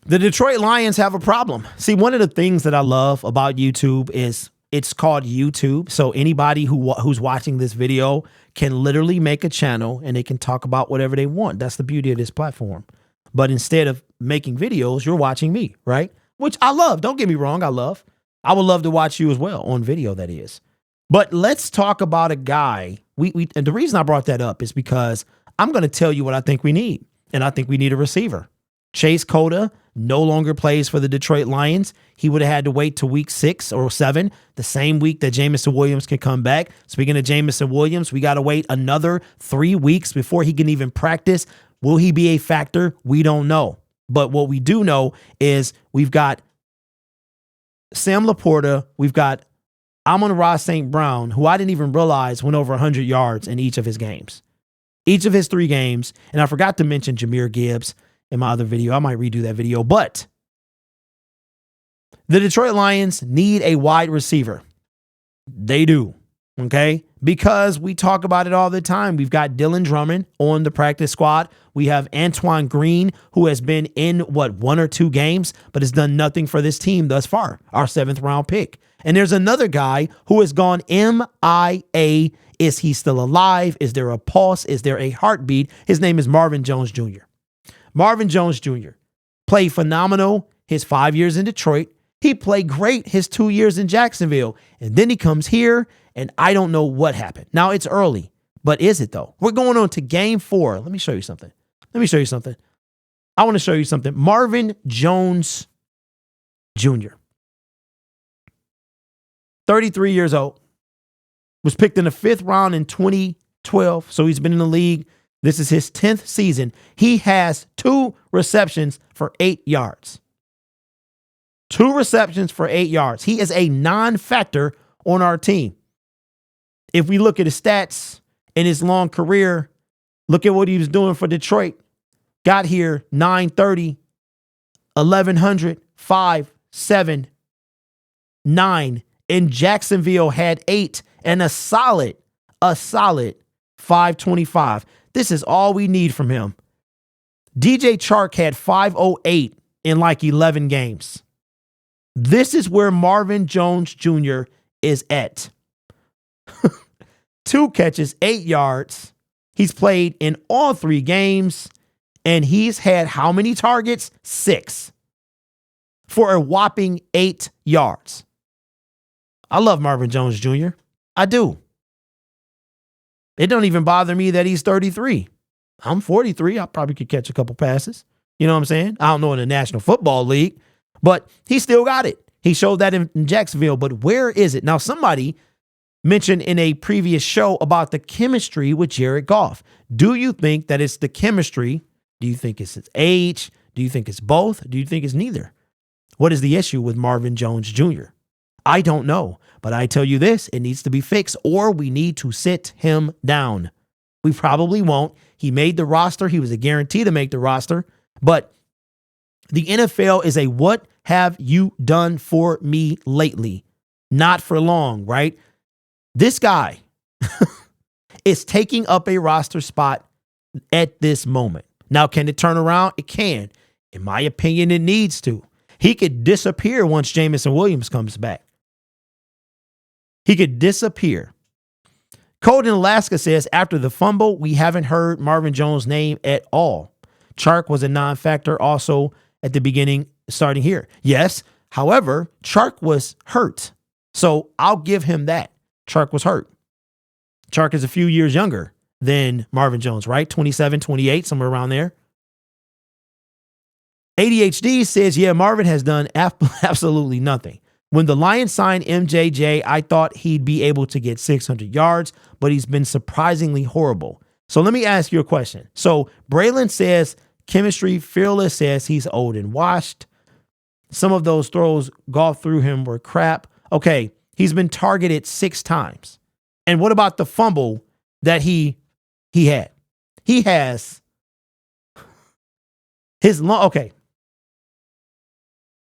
The Detroit Lions have a problem. See, one of the things that I love about YouTube is it's called YouTube. So anybody who's watching this video can literally make a channel and they can talk about whatever they want. That's the beauty of this platform. But instead of making videos, you're watching me, right? Which I love. Don't get me wrong. I would love to watch you as well on video, that is. But let's talk about a guy. And the reason I brought that up is because I'm going to tell you what I think we need. And I think we need a receiver. Chase Cota no longer plays for the Detroit Lions. He would have had to wait to week 6 or 7, the same week that Jameson Williams can come back. Speaking of Jameson Williams, we got to wait another 3 weeks before he can even practice. Will he be a factor? We don't know. But what we do know is we've got Sam Laporta, we've got Amon-Ra St. Brown, who I didn't even realize went over 100 yards in each of his games. Each of his 3 games. And I forgot to mention Jahmyr Gibbs in my other video. I might redo that video. But the Detroit Lions need a wide receiver. They do. Okay? Because we talk about it all the time. We've got Dylan Drummond on the practice squad. We have Antoine Green, who has been in, 1 or 2 games, but has done nothing for this team thus far, our 7th round pick. And there's another guy who has gone M.I.A. Is he still alive? Is there a pulse? Is there a heartbeat? His name is Marvin Jones Jr. Marvin Jones Jr. played phenomenal his 5 years in Detroit. He played great his 2 years in Jacksonville. And then he comes here, and I don't know what happened. Now, it's early, but is it, though? We're going on to game 4. Let me show you something. I want to show you something. Marvin Jones Jr., 33 years old, was picked in the 5th round in 2012. So he's been in the league. This is his 10th season. He has 2 receptions for 8 yards. 2 receptions for 8 yards. He is a non-factor on our team. If we look at his stats in his long career, look at what he was doing for Detroit. Got here 930, 1100, 5, 7, 9. In Jacksonville had 8 and a solid 525. This is all we need from him. DJ Chark had 508 in like 11 games. This is where Marvin Jones Jr. is at. 2 catches, 8 yards. He's played in all 3 games, and he's had how many targets? 6. For a whopping 8 yards. I love Marvin Jones Jr. I do. It don't even bother me that he's 33. I'm 43. I probably could catch a couple passes. You know what I'm saying? I don't know in the National Football League, but he still got it. He showed that in Jacksonville, but where is it? Now, somebody mentioned in a previous show about the chemistry with Jared Goff. Do you think that it's the chemistry? Do you think it's his age? Do you think it's both? Do you think it's neither? What is the issue with Marvin Jones Jr.? I don't know, but I tell you this, it needs to be fixed or we need to sit him down. We probably won't. He made the roster. He was a guarantee to make the roster, but the NFL is a what have you done for me lately? Not for long, right? This guy is taking up a roster spot at this moment. Now, can it turn around? It can. In my opinion, it needs to. He could disappear once Jameson Williams comes back. He could disappear. Code in Alaska says, after the fumble, we haven't heard Marvin Jones' name at all. Chark was a non-factor also at the beginning, starting here. Yes, however, Chark was hurt. So I'll give him that. Chark was hurt. Chark is a few years younger than Marvin Jones, right? 27, 28, somewhere around there. ADHD says, yeah, Marvin has done absolutely nothing. When the Lions signed MJJ, I thought he'd be able to get 600 yards, but he's been surprisingly horrible. So let me ask you a question. So Braylon says chemistry. Fearless says he's old and washed. Some of those throws Goff threw him were crap. Okay, he's been targeted 6 times. And what about the fumble that he had? He has his long. Okay,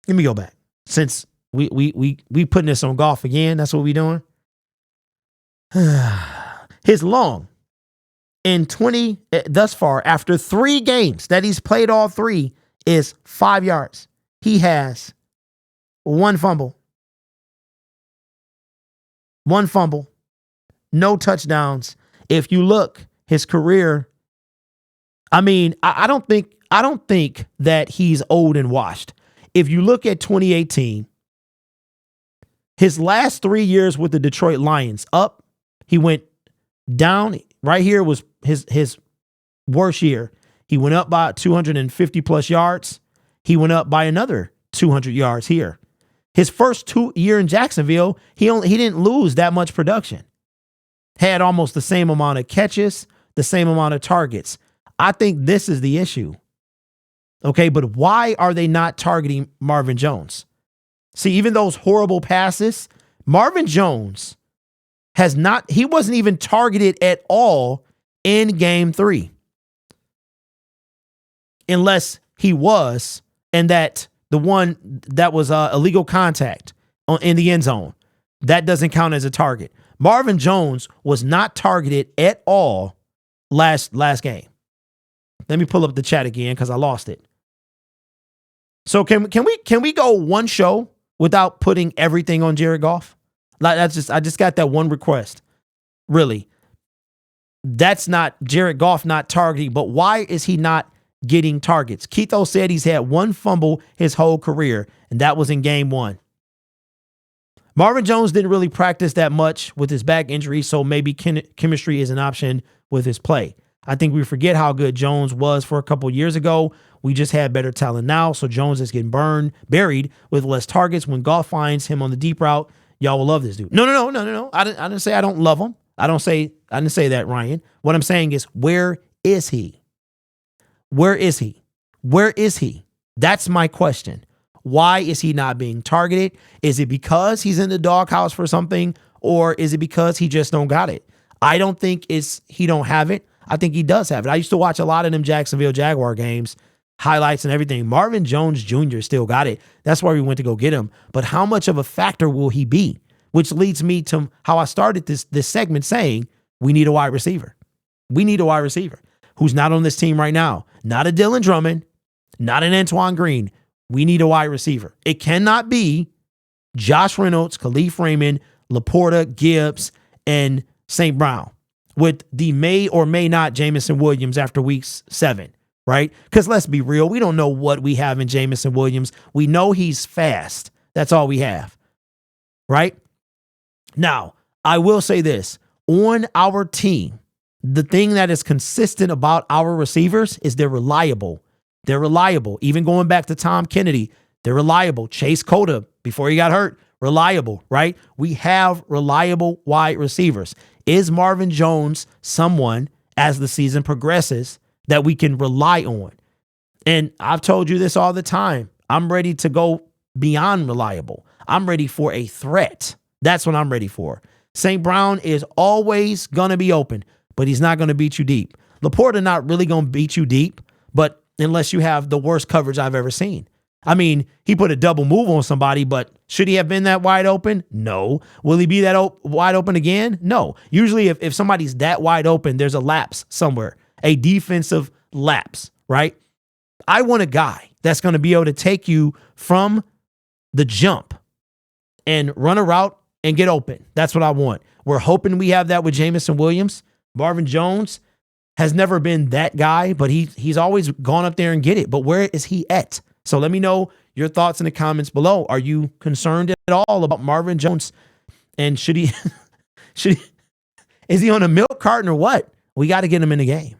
let me go back. Since we putting this on Goff again, that's what we doing. His long in 20 thus far after 3 games that he's played all 3 is 5 yards. He has one fumble, no touchdowns. If you look, his career, I mean, I don't think that he's old and washed. If you look at 2018, his last 3 years with the Detroit Lions, up, he went down. Right here was his worst year. He went up by 250 plus yards. He went up by another 200 yards here. His first 2 year in Jacksonville, he didn't lose that much production. Had almost the same amount of catches, the same amount of targets. I think this is the issue. Okay, but why are they not targeting Marvin Jones? See, even those horrible passes, Marvin Jones he wasn't even targeted at all in game 3. Unless he was, and that the one that was illegal contact in the end zone, that doesn't count as a target. Marvin Jones was not targeted at all last game. Let me pull up the chat again because I lost it. So can we go one show without putting everything on Jared Goff? Like I just got that one request. Really. That's not Jared Goff not targeting, but why is he not getting targets? Keto said he's had one fumble his whole career, and that was in game 1. Marvin Jones didn't really practice that much with his back injury, so maybe chemistry is an option with his play. I think we forget how good Jones was for a couple years ago. We just had better talent now, so Jones is getting buried with less targets. When Goff finds him on the deep route, y'all will love this dude. No. I didn't say I don't love him. I didn't say that, Ryan. What I'm saying is, where is he? Where is he? Where is he? That's my question. Why is he not being targeted? Is it because he's in the doghouse for something, or is it because he just don't got it? I don't think he don't have it. I think he does have it. I used to watch a lot of them Jacksonville Jaguar games, highlights and everything. Marvin Jones Jr. still got it. That's why we went to go get him. But how much of a factor will he be? Which leads me to how I started this segment saying we need a wide receiver. We need a wide receiver who's not on this team right now. Not a Dylan Drummond, not an Antoine Green. We need a wide receiver. It cannot be Josh Reynolds, Khalif Raymond, Laporta, Gibbs, and St. Brown with the may or may not Jamison Williams after week 7, right? Because let's be real, we don't know what we have in Jamison Williams. We know he's fast. That's all we have, right? Now, I will say this. On our team, the thing that is consistent about our receivers is they're reliable. They're reliable. Even going back to Tom Kennedy, they're reliable. Chase Cota, before he got hurt, reliable, right? We have reliable wide receivers. Is Marvin Jones someone, as the season progresses, that we can rely on? And I've told you this all the time. I'm ready to go beyond reliable. I'm ready for a threat. That's what I'm ready for. St. Brown is always going to be open, but he's not going to beat you deep. Laporta not really going to beat you deep, but unless you have the worst coverage I've ever seen. I mean, he put a double move on somebody, but should he have been that wide open? No. Will he be that wide open again? No. Usually if somebody's that wide open, there's a lapse somewhere, a defensive lapse, right? I want a guy that's going to be able to take you from the jump and run a route and get open. That's what I want. We're hoping we have that with Jamison Williams. Marvin Jones has never been that guy, but he's always gone up there and get it. But where is he at? So let me know your thoughts in the comments below. Are you concerned at all about Marvin Jones? And is he on a milk carton or what? We got to get him in the game.